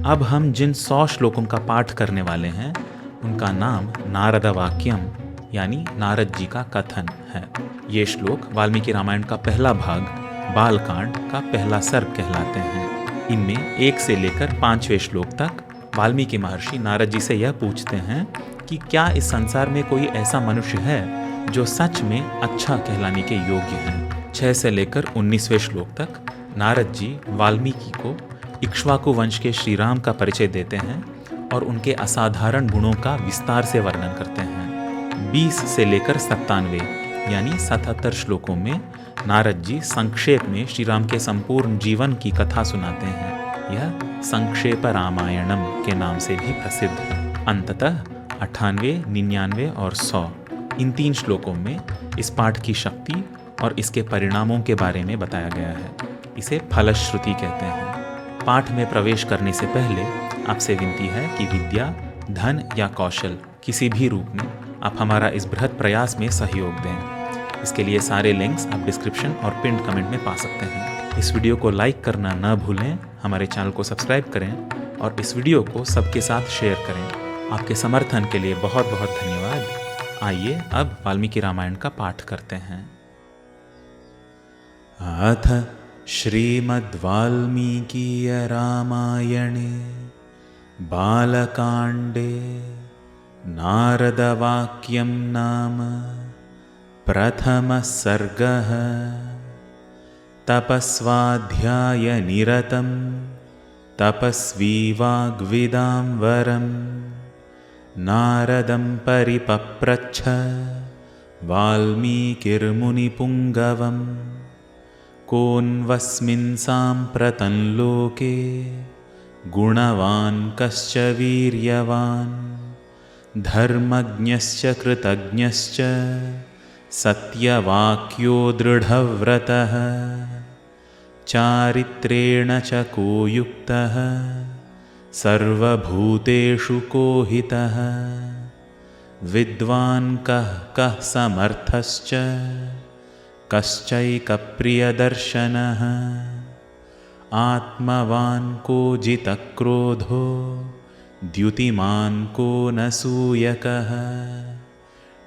अब हम जिन 100 श्लोकों का पाठ करने वाले हैं उनका नाम नारद वाक्यम यानी नारद जी का कथन है। ये श्लोक वाल्मीकि रामायण का पहला भाग बालकांड का पहला सर्ग कहलाते हैं। इनमें 1 से लेकर 5वें श्लोक तक वाल्मीकि महर्षि नारद जी से यह पूछते हैं कि क्या इस संसार में कोई ऐसा मनुष्य है जो सच में अच्छा कहलाने के योग्य है। 6 से लेकर 19वें श्लोक तक नारद जी वाल्मीकि को इक्ष्वाकु वंश के श्री राम का परिचय देते हैं और उनके असाधारण गुणों का विस्तार से वर्णन करते हैं। 20 से लेकर 97 यानी 77 श्लोकों में नारद जी संक्षेप में श्री राम के संपूर्ण जीवन की कथा सुनाते हैं। यह संक्षेप रामायणम के नाम से भी प्रसिद्ध है। अंततः 98, 99 और 100 इन 3 श्लोकों में इस पाठ की शक्ति और इसके परिणामों के बारे में बताया गया है। इसे फलश्रुति कहते हैं। पाठ में प्रवेश करने से पहले आपसे विनती है कि विद्या, धन या कौशल किसी भी रूप में आप हमारा इस बृहत प्रयास में सहयोग दें। इसके लिए सारे लिंक्स आप डिस्क्रिप्शन और पिन कमेंट में पा सकते हैं। इस वीडियो को लाइक करना न भूलें, हमारे चैनल को सब्सक्राइब करें और इस वीडियो को सबके साथ शेयर करें। आपके समर्थन के लिए बहुत बहुत धन्यवाद। आइए अब वाल्मीकि रामायण का पाठ करते हैं। अथ श्रीमद्वाल्मीकीय रामायणे बालकाण्डे नारदवाक्यं नाम प्रथमः सर्गः। तपस्वाध्यायनिरतं तपस्वी वाग्विदां वरं नारदं परिपप्रच्छ वाल्मीकिर्मुनिपुङ्गवम्। कोऽन्वस्मिन् साम्प्रतं लोके गुणवान् कश्च वीर्यवान् धर्मज्ञश्च कृतज्ञश्च सत्यवाक्यो दृढव्रतः चारित्रेण च को युक्तः सर्वभूतेषु को हितः विद्वान् कः कः समर्थश्च कश्चैकप्रियदर्शनः आत्मवान् को जितक्रोधो द्युतिमान् को न सूयकः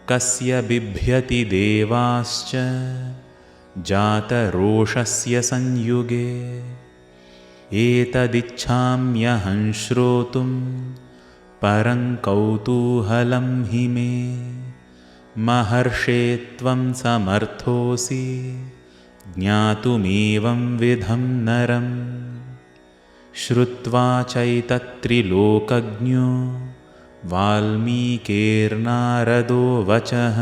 कस्य बिभ्यति देवाश्च जातरोषस्य संयुगे। एतदिच्छाम्यहं श्रोतुं परं कौतूहलं हि मे महर्षे त्वं समर्थोऽसि ज्ञातुमेवं विधं नरम्। श्रुत्वा चैतत्रिलोकज्ञो वाल्मीकिर्नारदो वचः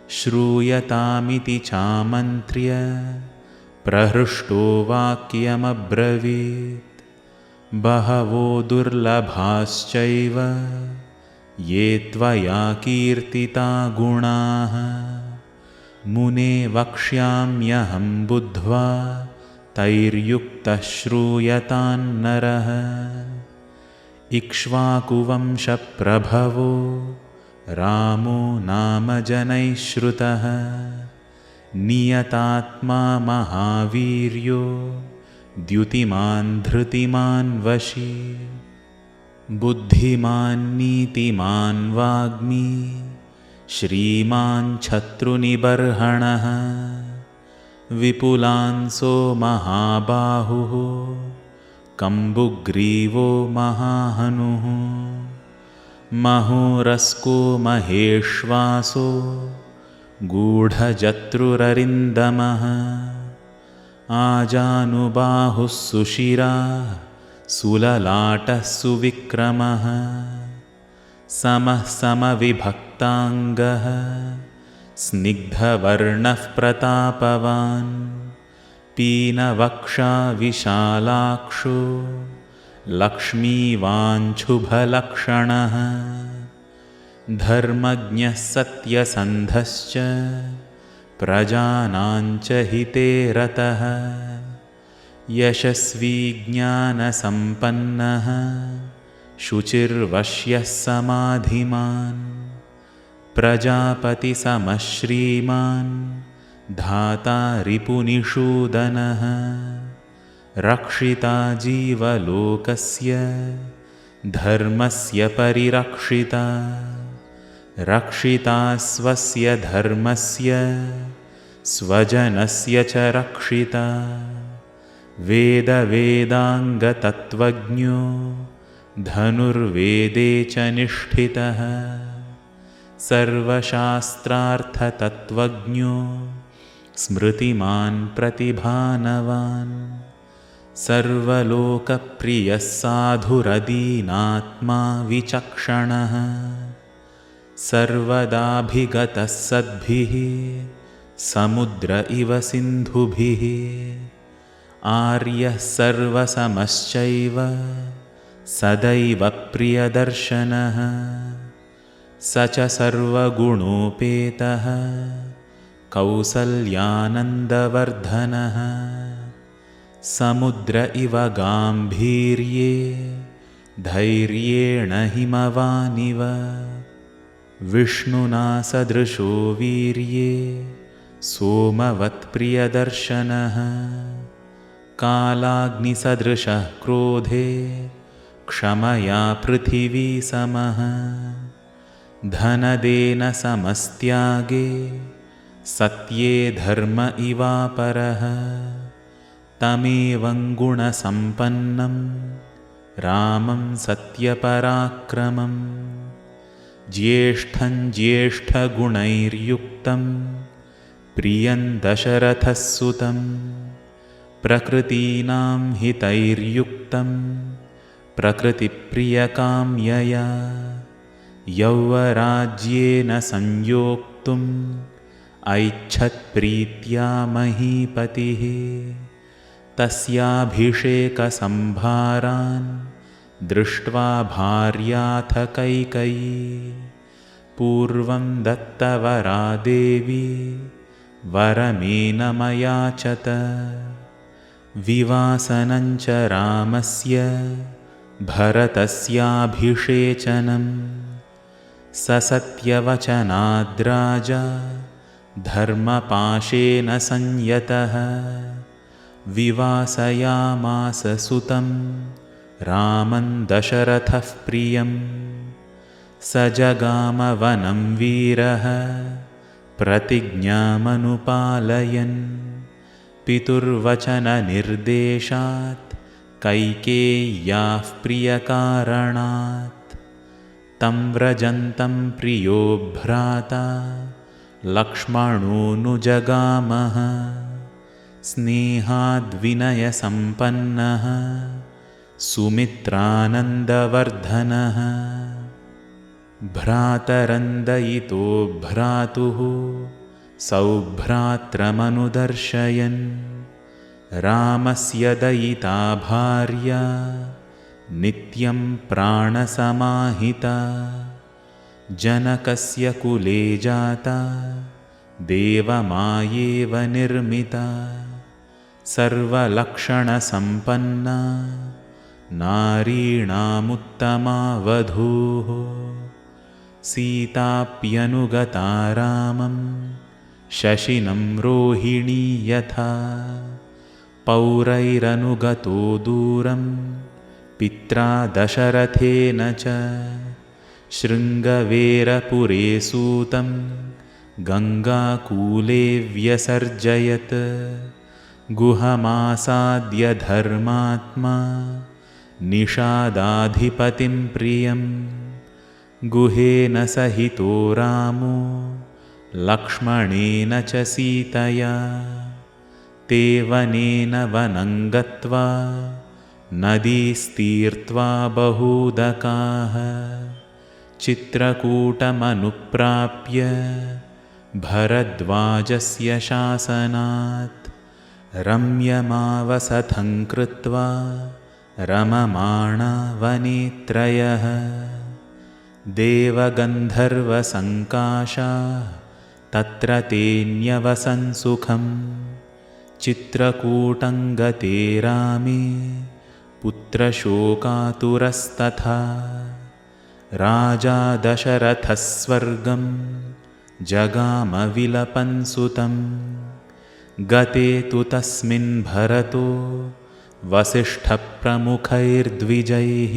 श्रूयतामिति चामन्त्र्य प्रहृष्टो वाक्यमब्रवीत्। बहवो दुर्लभाश्चैव ये त्वया कीर्तिता गुणाः मुने वक्ष्याम्यहं बुद्ध्वा तैर्युक्तः श्रूयतान्नरः। इक्ष्वाकुवंशप्रभवो रामो नाम जनैः श्रुतः नियतात्मा महावीर्यो द्युतिमान् धृतिमान् वशी। बुद्धिमान् नीतिमान् वाग्मी श्रीमान् शत्रुनिबर्हणः विपुलांसो महाबाहुः कम्बुग्रीवो महाहनुः महोरस्को महेश्वासो गूढजत्रुररिन्दमः आजानुबाहुः सुशिराः सुललाटः सुविक्रमः समः समविभक्ताङ्गः स्निग्धवर्णः प्रतापवान् पीनवक्षा विशालाक्षो लक्ष्मीवाञ्छुभलक्षणः धर्मज्ञः सत्यसन्धश्च प्रजानाञ्च हिते रतः यशस्वी ज्ञानसम्पन्नः शुचिर्वश्यः समाधिमान् प्रजापतिसमः श्रीमान् धाता रिपुनिषूदनः रक्षिता जीवलोकस्य धर्मस्य परिरक्षिता रक्षिता स्वस्य धर्मस्य स्वजनस्य च रक्षिता वेदवेदाङ्गतत्त्वज्ञो धनुर्वेदे च निष्ठितः सर्वशास्त्रार्थतत्त्वज्ञो स्मृतिमान् प्रतिभानवान् सर्वलोकप्रियः साधुरदीनात्मा विचक्षणः सर्वदाभिगतः सद्भिः समुद्र इव सिन्धुभिः आर्यः सर्वसमश्चैव सदैव प्रियदर्शनः स च सर्वगुणोपेतः कौसल्यानन्दवर्धनः समुद्र इव गाम्भीर्ये धैर्येण हिमवानिव विष्णुना सदृशो वीर्ये सोमवत्प्रियदर्शनः कालाग्निसदृशः क्रोधे क्षमया पृथिवी समः धनदेन समस्त्यागे सत्ये धर्म इवापरः तमेवं गुणसम्पन्नं रामं सत्यपराक्रमं ज्येष्ठं ज्येष्ठगुणैर्युक्तं प्रियं दशरथः सुतं प्रकृतीनां हितैर्युक्तं प्रकृतिप्रियकाम्यया यौवराज्येन संयोक्तुम् ऐच्छत्प्रीत्या महीपतिः तस्याभिषेकसंभारान् दृष्ट्वा भार्याथ कैकयी पूर्वं दत्तवरा देवी वरमेनमयाचत विवासनं च रामस्य भरतस्याभिषेचनं स सत्यवचनाद्राजा धर्मपाशेन संयतः विवासयामास सुतं रामं दशरथः प्रियं स जगामवनं वीरः प्रतिज्ञामनुपालयन् पितुर्वचननिर्देशात् कैकेय्याः प्रियकारणात् तं व्रजन्तं प्रियो भ्राता लक्ष्मणोऽनुजगामः स्नेहाद्विनयसम्पन्नः सुमित्रानन्दवर्धनः भ्रातरन्दयितो भ्रातुः सौभ्रात्रमनुदर्शयन् रामस्य दयिता भार्या नित्यं प्राणसमाहिता जनकस्य कुले जाता देवमायेव निर्मिता सर्वलक्षणसम्पन्ना नारीणामुत्तमा वधूः सीताप्यनुगता रामं शशिनं रोहिणी यथा पौरैरनुगतो दूरं पित्रा दशरथेन च शृङ्गवेरपुरे सूतं गङ्गाकूले व्यसर्जयत् गुहमासाद्य धर्मात्मा निषादाधिपतिं प्रियं गुहेन सहितो रामो लक्ष्मणेन च सीतया ते वनेन वनं गत्वा नदीस्तीर्त्वा बहूदकाः चित्रकूटमनुप्राप्य भरद्वाजस्य शासनात् रम्यमावसथं कृत्वा रममाणा वने त्रयः देवगन्धर्वसङ्काशाः तत्र तेऽन्यवसन् सुखं चित्रकूटं गते रामे पुत्रशोकातुरस्तथा राजा दशरथः स्वर्गं जगामविलपन् सुतं गते तु तस्मिन् भरतो वसिष्ठप्रमुखैर्द्विजैः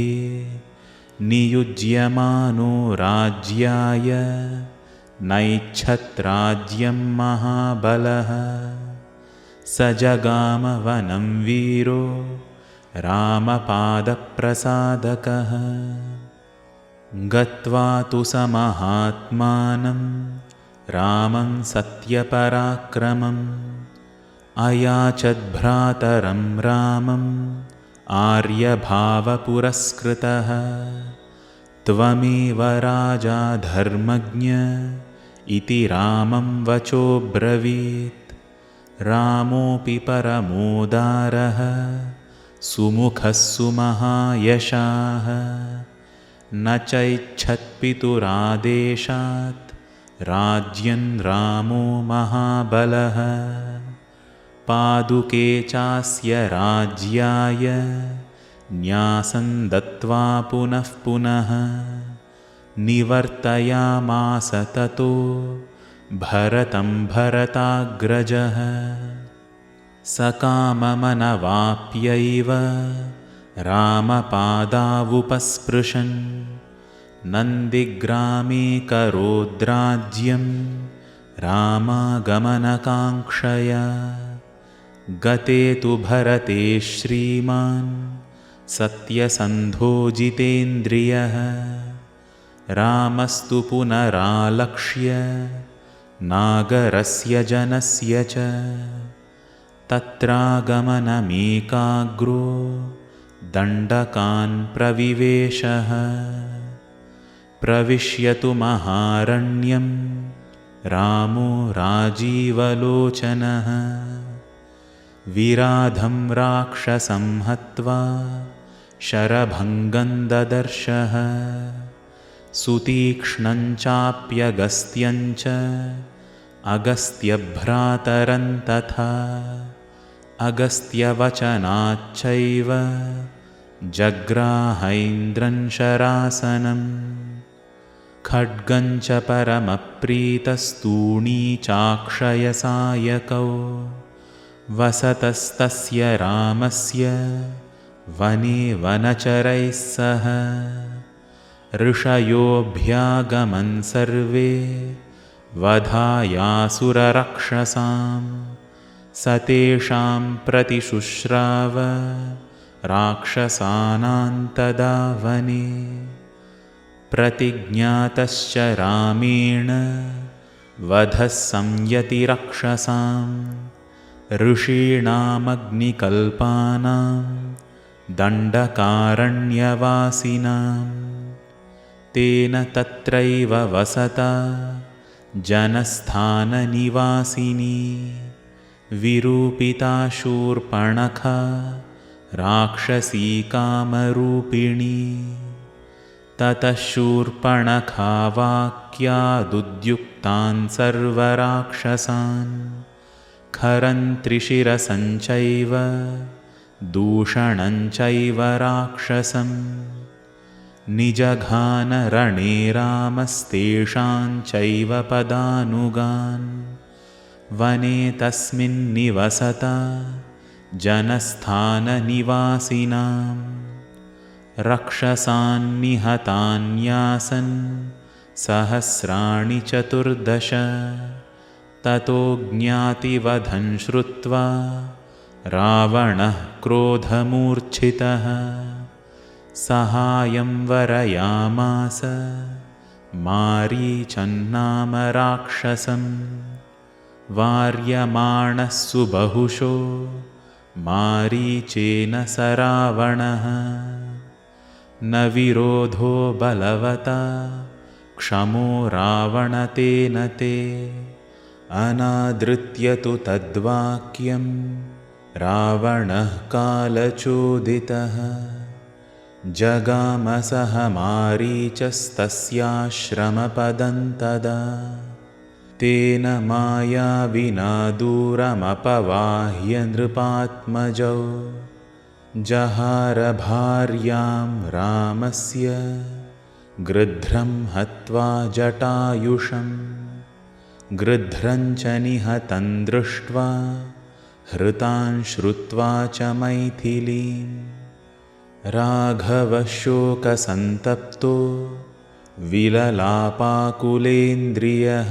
नियुज्यमानो राज्याय नैच्छत्राज्यं महाबलः स जगाम वनं वीरो रामपादप्रसादकः गत्वा तु स महात्मानं रामं सत्यपराक्रमम् अयाचद्भ्रातरं रामम् आर्यभावपुरस्कृतः त्वमेव राजा धर्मज्ञ इति रामं वचोब्रवीत् रामोऽपि परमोदारः सुमुखः सुमहायशाः न चैच्छत्पितुरादेशात् राज्यं रामो महाबलः पादुके चास्य राज्याय न्यासं दत्त्वा पुनः पुनः निवर्तयामास ततो भरतं भरताग्रजः सकाममनवाप्यैव रामपादावुपस्पृशन् नन्दिग्रामे करोद्राज्यं रामागमनकाङ्क्षया गते तु भरते श्रीमान् सत्यसन्धो जितेन्द्रियः रामस्तु पुनरालक्ष्य नागरस्य जनस्य च तत्रागमनमेकाग्रो दण्डकान् प्रविवेशः प्रविश्यतु महारण्यं रामो राजीवलोचनः विराधं राक्षसं हत्वा शरभङ्गं ददर्शः सुतीक्ष्णं चाप्यगस्त्यं च अगस्त्यभ्रातरं तथा अगस्त्यवचनाच्चैव जग्राहैन्द्रं शरासनं खड्गं च परमप्रीतस्तूणी चाक्षयसायकौ वसतस्तस्य रामस्य वने वनचरैः सह ऋषयोऽभ्यागमन् सर्वे वधायासुररक्षसां स तेषां प्रतिशुश्राव राक्षसानां तदा वने प्रतिज्ञातश्च रामेण वधः संयतिरक्षसां ऋषीणामग्निकल्पानां दण्डकारण्यवासिनां तेन तत्रैव वसता जनस्थाननिवासिनी विरूपिता शूर्पणखा राक्षसी कामरूपिणी ततः शूर्पणखा वाक्यादुद्युक्तान् सर्वराक्षसान् खरन् त्रिशिरसञ्चैव दूषणं चैव राक्षसम् निजघानरणे रामस्तेषां चैव पदानुगान् वने तस्मिन् निवसता जनस्थाननिवासिनां रक्षसान्निहतान्यासन् सहस्राणि 14 ततो ज्ञातिवधं श्रुत्वा रावणः क्रोधमूर्च्छितः सहायं वरयामास मारीचन्नाम राक्षसं वार्यमाणः सुबहुशो मारीचेन स रावणः न विरोधो बलवता क्षमो रावणतेन ते अनादृत्य तु तद्वाक्यं रावणः कालचोदितः जगाम सह मारीचस्तस्याश्रमपदं तदा तेन मायाविना दूरमपवाह्य नृपात्मजौ जहार भार्यां रामस्य गृध्रं हत्वा जटायुषं गृध्रं च निहतं दृष्ट्वा हृतान् श्रुत्वा च मैथिलीं। राघवः शोकसन्तप्तो विललापाकुलेन्द्रियः।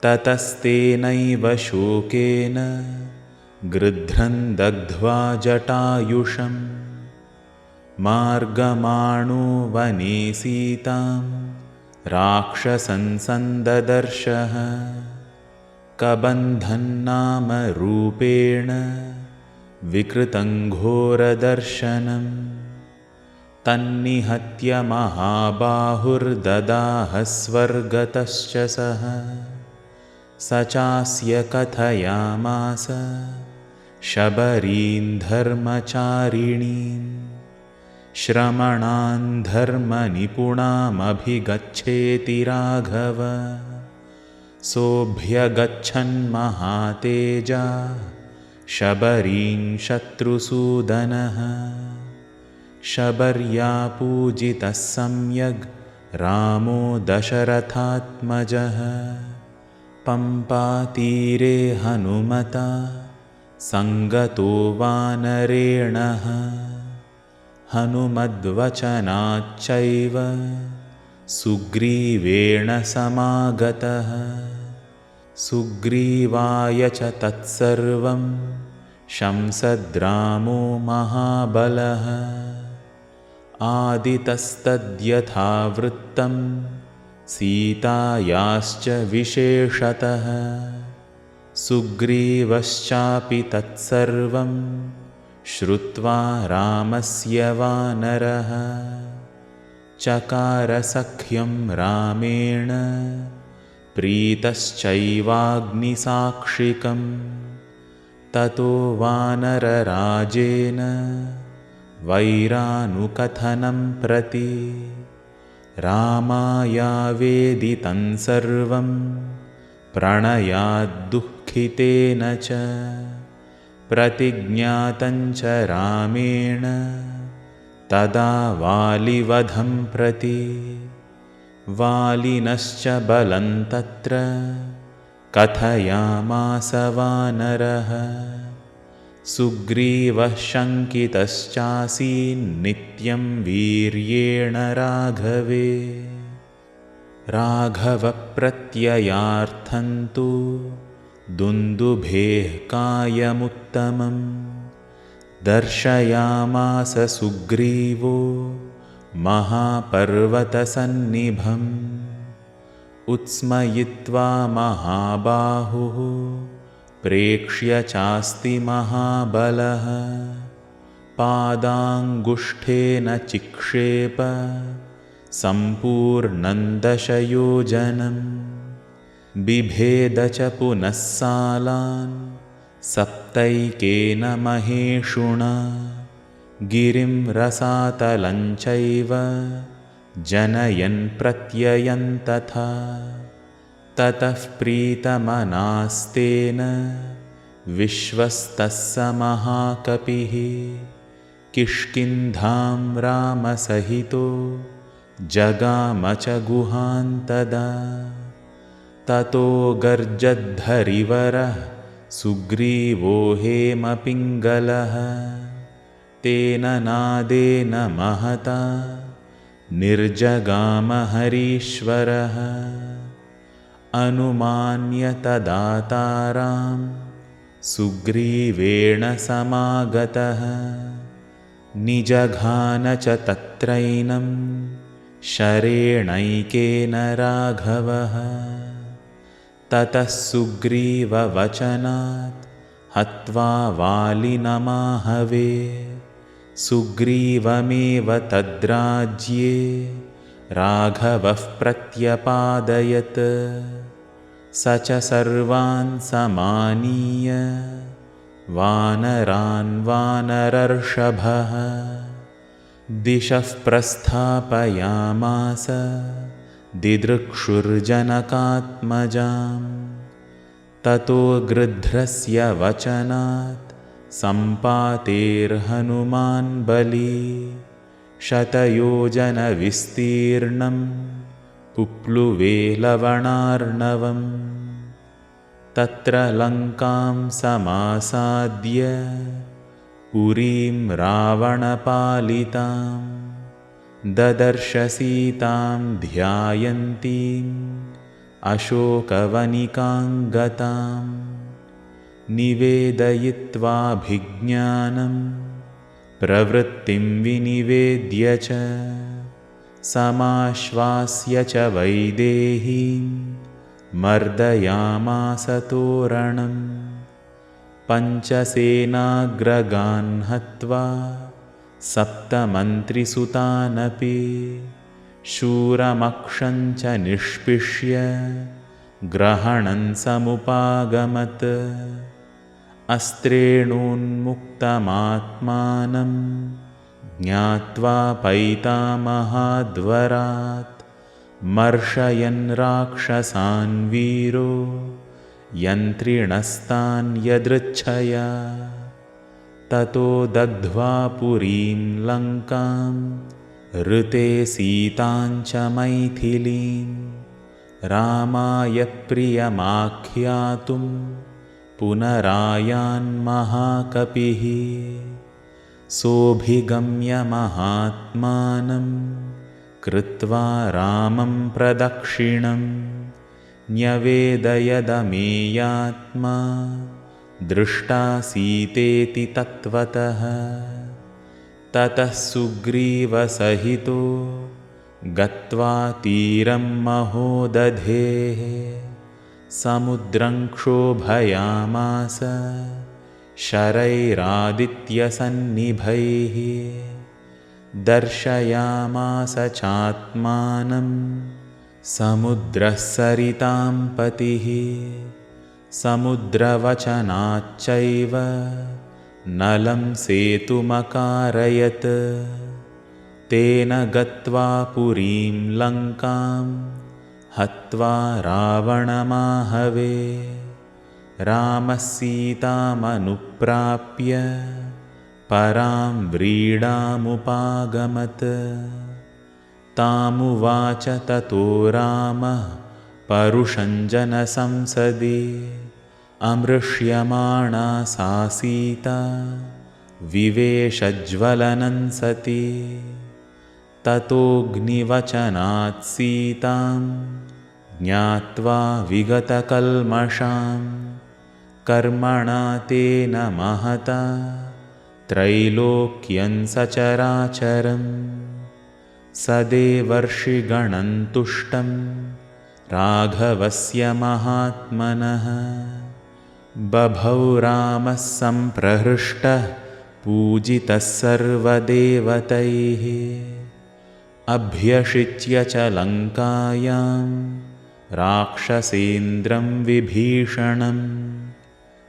ततस्तेनैव शोकेन गृध्रन् दग्ध्वा जटायुषम्। मार्गमाणो वने सीतां राक्षसं सन्ददर्शः। कबन्धं नाम रूपेण विकृतं घोरदर्शनम्। तन्निहत्य महाबाहुर्ददाह स्वर्गतश्च सः। स चास्य कथयामास शबरीं धर्मचारिणीं। श्रमणान् धर्मनिपुणामभिगच्छेति राघव। सोऽभ्यगच्छन्महातेजा शबरीं शत्रुसूदनः। शबर्या पूजितः सम्यग् रामो दशरथात्मजः। पम्पातीरे हनुमता सङ्गतो वानरेणः। हनुमद्वचनाच्चैव सुग्रीवेण समागतः। सुग्रीवाय च तत्सर्वं शंसद्रामो महाबलः। आदितस्तद्यथावृत्तं सीतायाश्च विशेषतः। सुग्रीवश्चापि तत्सर्वं श्रुत्वा रामस्य वानरः। चकारसख्यं रामेण प्रीतश्चैवाग्निसाक्षिकम्। ततो वानरराजेन वैरानुकथनं प्रति। रामायावेदितं सर्वं प्रणयाद्दुःखितेन च। प्रतिज्ञातं च रामेण तदा वालिवधं प्रति। वालिनश्च बलं तत्र कथयामास वानरः। सुग्रीवः शङ्कितश्चासीन्नित्यं वीर्येण राघवे। राघवप्रत्ययार्थं तु दुन्दुभेः कायमुत्तमं। दर्शयामास सुग्रीवो महापर्वतसन्निभम्। उत्स्मयित्वा महाबाहुः प्रेक्ष्य चास्ति महाबलः। पादाङ्गुष्ठेन चिक्षेप सम्पूर्णं दशयोजनं। बिभेद च पुनः सालान् सप्तैकेन महेषुणा। गिरिं रसातलं चैव जनयन् प्रत्ययं तथा। ततः प्रीतमनास्तेन विश्वस्तः स महाकपिः। किष्किन्धां रामसहितो जगाम च गुहां तदा। ततो गर्जद्धरिवरः सुग्रीवो हेमपिङ्गलः। तेन नादेन महता निर्जगाम हरीश्वरः। अनुमान्य तदा तारां सुग्रीवेण समागतः। निजघान च तत्रैनं शरेणैकेन राघवः। ततः सुग्रीववचनात् हत्वा वालिनमाहवे। सुग्रीवमेव तद्राज्ये राघवः प्रत्यपादयत्। स च सर्वान् समानीय वानरान् वानरर्षभः। दिशः प्रस्थापयामास दिदृक्षुर्जनकात्मजाम्। ततो गृध्रस्य वचनात् सम्पातेर्हनुमान् बली। शतयोजनविस्तीर्णं पुप्लुवे लवणार्णवम्। तत्र लङ्कां समासाद्य पुरीं रावणपालितां ददर्श सीतां ध्यायन्तीम् अशोकवनिकां गतां निवेदयित्वाभिज्ञानं प्रवृत्तिं विनिवेद्य च समाश्वास्य च वैदेहीं मर्दयामास तोरणं पञ्चसेनाग्रगान् हत्वा सप्तमन्त्रिसुतानपि शूरमक्षं च निष्पिष्य ग्रहणं समुपागमत् अस्त्रेणोन्मुक्तमात्मानं ज्ञात्वा पैतामहाद्वरात् मर्शयन् राक्षसान् वीरो यन्त्रिणस्तान् यदृच्छया ततो दग्ध्वा पुरीं लङ्कां ऋते सीतां च मैथिलीं रामाय प्रियमाख्यातुं पुनरायान् महाकपिः सोऽभिगम्य महात्मानं कृत्वा रामं प्रदक्षिणं न्यवेदयदमेयात्मा दृष्टा सीतेति तत्त्वतः ततः सुग्रीवसहितो गत्वा तीरं महोदधेः समुद्रं क्षोभयामास शरैरादित्यसन्निभैः दर्शयामास चात्मानं समुद्रः सरितां पतिः समुद्रवचनाच्चैव नलं सेतुमकारयत् तेन गत्वा पुरीं लङ्कां हत्वा रावणमाहवे रामः सीतामनुप्राप्य परां व्रीडामुपागमत् तामुवाच ततो रामः परुषं जनसंसदि अमृष्यमाणा सा सीता विवेशज्वलनं सति ततोऽग्निवचनात् सीतां ज्ञात्वा विगतकल्मषां कर्मणा तेन महता त्रैलोक्यं सचराचरं सदेवर्षिगणं तुष्टं राघवस्य महात्मनः बभौ रामः सम्प्रहृष्टः पूजितः सर्वदेवतैः अभ्यषिच्य च लङ्कायां राक्षसेन्द्रं विभीषणं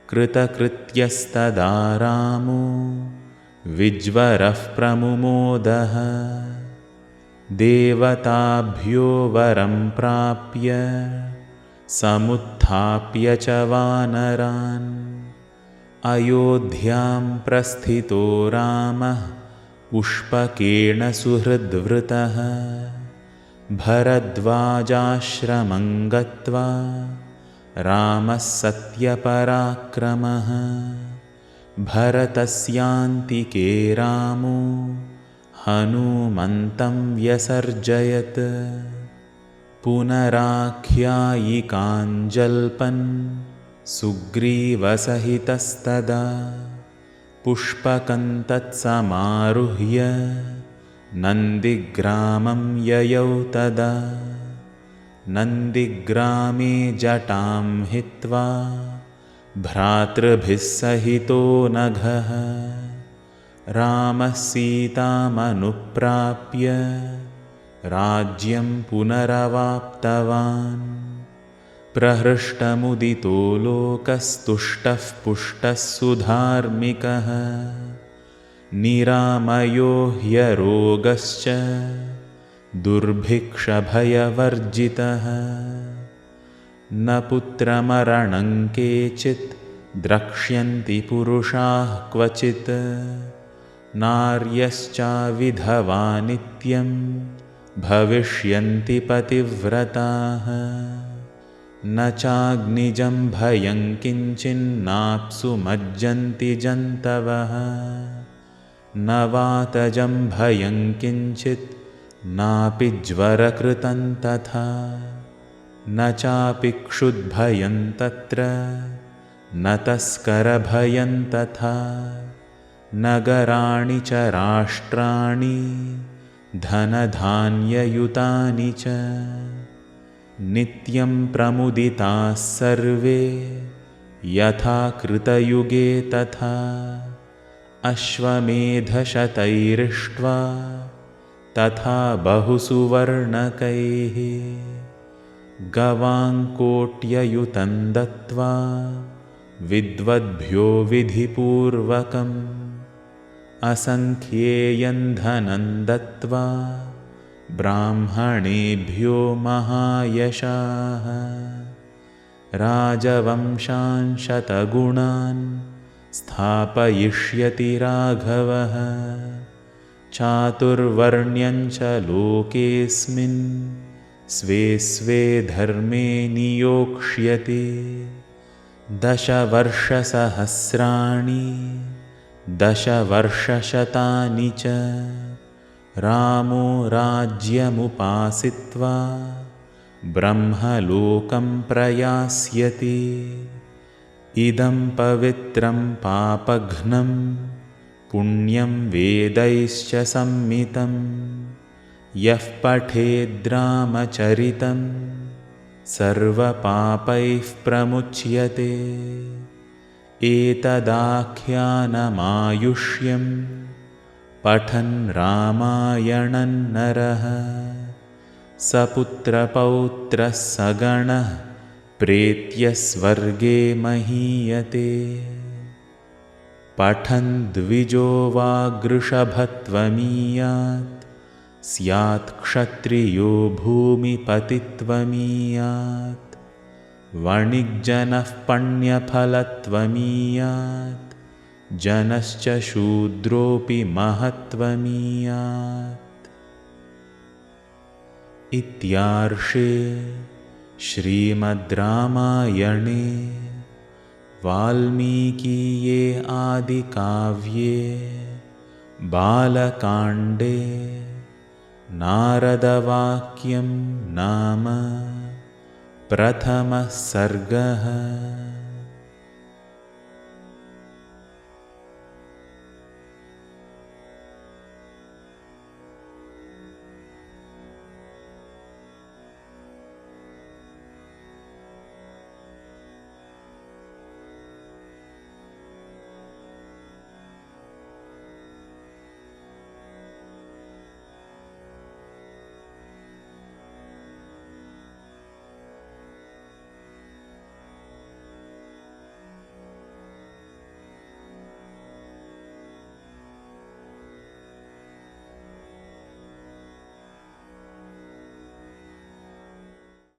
कृतकृत्यस्तदा रामो विज्वरः प्रमुमोदः देवताभ्यो वरं प्राप्य समुत्थाप्य च वानरान् अयोध्यां प्रस्थितो रामः पुष्पकेण सुहृद्वृतः भरद्वाजाश्रमं गत्वा रामः सत्यपराक्रमः भरतस्यान्तिके रामो हनुमन्तं व्यसर्जयत् पुनराख्यायिकाञ्जल्पन् सुग्रीवसहितस्तदा पुष्पकं तत्समारुह्य नन्दिग्रामं ययौ तदा नन्दिग्रामे जटां हित्वा भ्रातृभिः सहितो नघः रामः सीतामनुप्राप्य राज्यं पुनरवाप्तवान् प्रहृष्टमुदितो लोकस्तुष्टः पुष्टः सुधार्मिकः निरामयो ह्यरोगश्च दुर्भिक्षभयवर्जितः न पुत्रमरणं केचित् द्रक्ष्यन्ति पुरुषाः क्वचित् नार्यश्चाविधवा नित्यं भविष्यन्ति पतिव्रताः न चाग्निजं भयं किञ्चिन्नाप्सु मज्जन्ति जन्तवः न वातजं भयं किञ्चित् नापि ज्वरकृतं तथा न चापि क्षुद्भयं तत्र न तस्करभयं तथा नगराणि च राष्ट्राणि धनधान्ययुतानि च नित्यं प्रमुदिताः सर्वे यथा कृतयुगे तथा अश्वमेधशतैरिष्ट्वा तथा बहुसुवर्णकैः गवाङ्कोट्ययुतं दत्त्वा विद्वद्भ्यो विधिपूर्वकम् असङ्ख्येयं धनं दत्त्वा ब्राह्मणेभ्यो महायशाः राजवंशान् शतगुणान् स्थापयिष्यति राघवः चातुर्वर्ण्यं च लोकेऽस्मिन् स्वे स्वे धर्मे नियोक्ष्यति दशवर्षसहस्राणि दशवर्षशतानि च रामो राज्यमुपासित्वा ब्रह्मलोकं प्रयास्यति इदं पवित्रं पापघ्नं पुण्यं वेदैश्च सम्मितं यः पठेद्रामचरितं सर्वपापैः प्रमुच्यते एतदाख्यानमायुष्यं पठन् रामायणं नरः सपुत्रपौत्रः सगणः प्रेत्य स्वर्गे महीयते पठन् द्विजो वागृषभत्वमीयात् स्यात् क्षत्रियो भूमिपतित्वमीयात् वणिक्जनः पण्यफलत्वमीयात् जनश्च शूद्रोऽपि महत्त्वमीयात्। इत्यार्षे श्रीमद् रामायणे वाल्मीकीये आदिकाव्ये बालकाण्डे नारदवाक्यं नाम प्रथमः सर्गः।